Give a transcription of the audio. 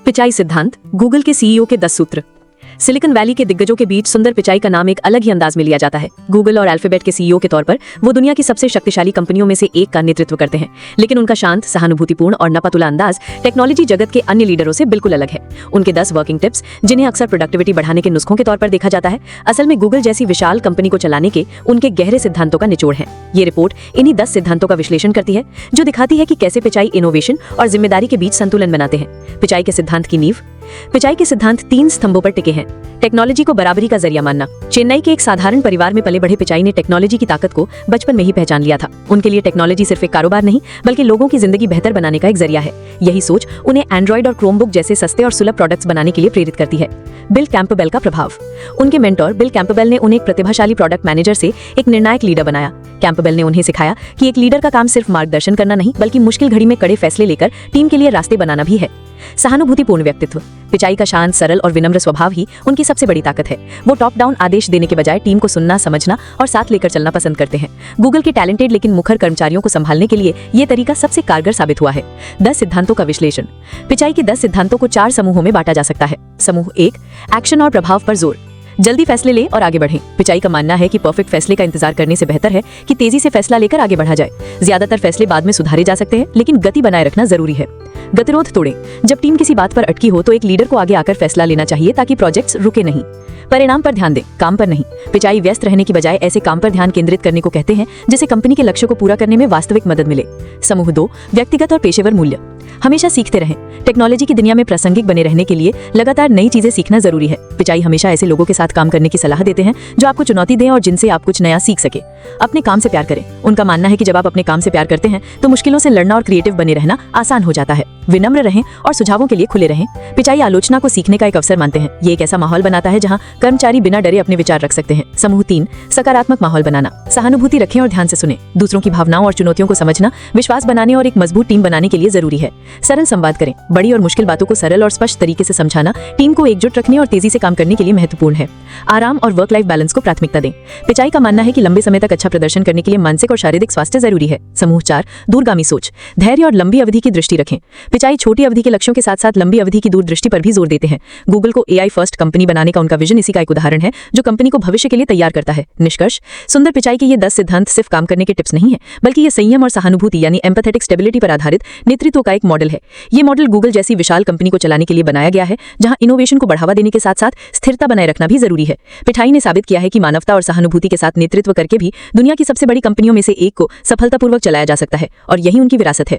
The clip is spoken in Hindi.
पिचाई सिद्धांत, गूगल के सीईओ के 10 सूत्र। सिलिकॉन वैली के दिग्गजों के बीच सुंदर पिचाई का नाम एक अलग ही अंदाज में लिया जाता है। गूगल और अल्फाबेट के सीईओ के तौर पर वो दुनिया की सबसे शक्तिशाली कंपनियों में से एक का नेतृत्व करते हैं, लेकिन उनका शांत, सहानुभूतिपूर्ण और नपातुला अंदाज टेक्नोलॉजी जगत के अन्य लीडरों से बिल्कुल अलग है। उनके 10 वर्किंग टिप्स, जिन्हें अक्सर प्रोडक्टिविटी बढ़ाने के नुस्खों के तौर पर देखा जाता है, असल में गूगल जैसी विशाल कंपनी को चलाने के उनके गहरे सिद्धांतों का निचोड़ है। ये रिपोर्ट इन्हीं 10 सिद्धांतों का विश्लेषण करती है, जो दिखाती है कि कैसे पिचाई इनोवेशन और जिम्मेदारी के बीच संतुलन बनाते हैं। पिचाई के सिद्धांत की नींव। पिचाई के सिद्धांत 3 स्तंभों पर टिके हैं। टेक्नोलॉजी को बराबरी का जरिया मानना। चेन्नई के एक साधारण परिवार में पले बढ़े पिचाई ने टेक्नोलॉजी की ताकत को बचपन में ही पहचान लिया था। उनके लिए टेक्नोलॉजी सिर्फ एक कारोबार नहीं, बल्कि लोगों की जिंदगी बेहतर बनाने का एक जरिया है। यही सोच उन्हें एंड्रॉइड और क्रोमबुक जैसे सस्ते और सुलभ प्रोडक्ट्स बनाने के लिए प्रेरित करती है। बिल कैंपबेल का प्रभाव। उनके मेंटोर बिल कैंपबेल ने उन्हें एक प्रतिभाशाली प्रोडक्ट मैनेजर से एक निर्णायक लीडर बनाया। कैंपबेल ने उन्हें सिखाया कि एक लीडर का काम सिर्फ मार्गदर्शन करना नहीं, बल्कि मुश्किल घड़ी में कड़े फैसले लेकर टीम के लिए रास्ते बनाना भी है। सहानुभूतिपूर्ण व्यक्तित्व। पिचाई का शांत, सरल और विनम्र स्वभाव ही उनकी सबसे बड़ी ताकत है। वो टॉप डाउन आदेश देने के बजाय टीम को सुनना, समझना और साथ लेकर चलना पसंद करते हैं। गूगल के टैलेंटेड लेकिन मुखर कर्मचारियों को संभालने के लिए ये तरीका सबसे कारगर साबित हुआ है। 10 सिद्धांतों का विश्लेषण। पिचाई के 10 सिद्धांतों को 4 समूहों में बांटा जा सकता है। समूह 1, एक्शन और प्रभाव पर जोर। जल्दी फैसले लें और आगे बढ़ें। पिचाई का मानना है कि परफेक्ट फैसले का इंतजार करने से बेहतर है कि तेजी से फैसला लेकर आगे बढ़ा जाए। ज्यादातर फैसले बाद में सुधारे जा सकते हैं, लेकिन गति बनाए रखना जरूरी है। गतिरोध तोड़ें। जब टीम किसी बात पर अटकी हो तो एक लीडर को आगे आकर फैसला लेना चाहिए, ताकि प्रोजेक्ट्स रुके नहीं। परिणाम पर ध्यान दें, काम पर नहीं। पिचाई व्यस्त रहने की बजाय ऐसे काम पर ध्यान केंद्रित करने को कहते हैं जिससे कंपनी के लक्ष्य को पूरा करने में वास्तविक मदद मिले। समूह 2, व्यक्तिगत और पेशेवर मूल्य। हमेशा सीखते रहें। टेक्नोलॉजी की दुनिया में प्रासंगिक बने रहने के लिए लगातार नई चीजें सीखना जरूरी है। पिचाई हमेशा ऐसे लोगों के साथ काम करने की सलाह देते हैं जो आपको चुनौती दें और जिनसे आप कुछ नया सीख सके। अपने काम से प्यार करें। उनका मानना है कि जब आप अपने काम से प्यार करते हैं तो मुश्किलों से लड़ना और क्रिएटिव बने रहना आसान हो जाता है। विनम्र रहें और सुझावों के लिए खुले रहें। पिचाई आलोचना को सीखने का एक अवसर मानते हैं। ये एक ऐसा माहौल बनाता है जहां कर्मचारी बिना डरे अपने विचार रख सकते हैं। समूह 3, सकारात्मक माहौल बनाना। सहानुभूति रखें और ध्यान से सुनें। दूसरों की भावनाओं और चुनौतियों को समझना विश्वास बनाने और एक मजबूत टीम बनाने के लिए जरूरी है। सरल संवाद करें। बड़ी और मुश्किल बातों को सरल और स्पष्ट तरीके से समझाना टीम को एकजुट रखने और तेजी से काम करने के लिए महत्वपूर्ण है। आराम और वर्क लाइफ बैलेंस को प्राथमिकता दें। पिचाई का मानना है कि लंबे समय तक अच्छा प्रदर्शन करने के लिए मानसिक और शारीरिक स्वास्थ्य जरूरी है। समूह 4, दूरगामी सोच। धैर्य और लंबी अवधि की दृष्टि रखें। पिचाई छोटी अवधि के लक्ष्यों के साथ साथ लंबी अवधि की दूरदृष्टि पर भी जोर देते हैं। गूगल को एआई फर्स्ट कंपनी बनाने का उनका विजन इसी का एक उदाहरण है, जो कंपनी को भविष्य के लिए तैयार करता है। निष्कर्ष, सुंदर पिचाई के ये 10 सिद्धांत सिर्फ काम करने के टिप्स नहीं है, बल्कि ये संयम और सहानुभूति यानी एम्पैथेटिक स्टेबिलिटी पर आधारित नेतृत्व का एक मॉडल है। ये मॉडल गूगल जैसी विशाल कंपनी को चलाने के लिए बनाया गया है, जहां इनोवेशन को बढ़ावा देने के साथ साथ स्थिरता बनाए रखना भी जरूरी है। पिचाई ने साबित किया है कि मानवता और सहानुभूति के साथ नेतृत्व करके भी दुनिया की सबसे बड़ी कंपनियों में से एक को सफलतापूर्वक चलाया जा सकता है, और यही उनकी विरासत है।